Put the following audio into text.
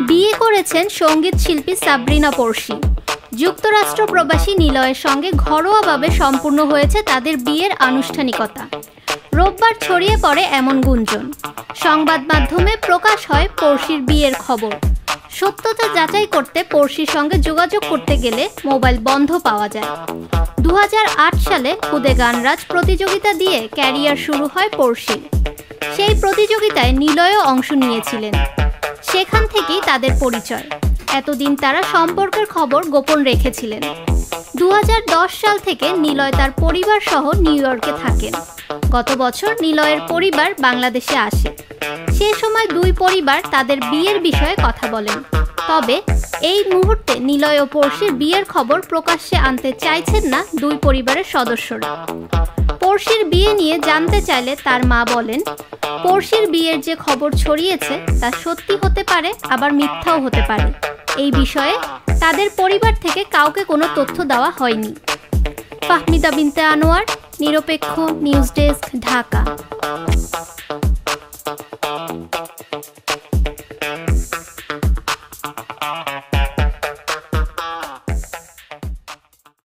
বিয়ে করেছেন সঙ্গীত শিল্পী সাবরিনা পড়শি। যুক্তরাষ্ট্র প্রবাসী নিলয়ের সঙ্গে ঘরোয়াভাবে সম্পূর্ণ হয়েছে তাদের বিয়ের আনুষ্ঠানিকতা। রোববার ছড়িয়ে পড়ে এমন গুঞ্জন। সংবাদ মাধ্যমে প্রকাশ হয় পড়শির বিয়ের খবর। সত্যতা যাচাই করতে পড়শির সঙ্গে যোগাযোগ করতে গেলে মোবাইল বন্ধ পাওয়া যায়। 2008 সালে খুদে গানরাজ প্রতিযোগিতা দিয়ে ক্যারিয়ার শুরু হয় পড়শির। সেই প্রতিযোগিতায় নিলয়ও অংশ নিয়েছিলেন। সেখান থেকেই তাদের পরিচয়। এতদিন তারা সম্পর্কের খবর গোপন রেখেছিলেন। 2010 সাল থেকে নিলয় তার পরিবার সহ নিউ ইয়র্কে থাকেন। গত বছর নিলয়ের পরিবার বাংলাদেশে আসে। সে সময় দুই পরিবার তাদের বিয়ের বিষয়ে কথা বলেন। তবে এই মুহূর্তে নিলয় ও পড়শির বিয়ের খবর প্রকাশ্যে আনতে চাইছেন না দুই পরিবারের সদস্যরা। পড়শির বিয়ে নিয়ে জানতে চাইলে তার মা বলেন, পড়শির বিয়ের যে খবর ছড়িয়েছে তা সত্যি হতে পারে, আবার মিথ্যাও হতে পারে। এই বিষয়ে তাদের পরিবার থেকে কাউকে কোনো তথ্য দেওয়া হয়নি। ফাহমিদা বিনতে আনোয়ার, নিরপেক্ষ নিউজ ডেস্ক, ঢাকা।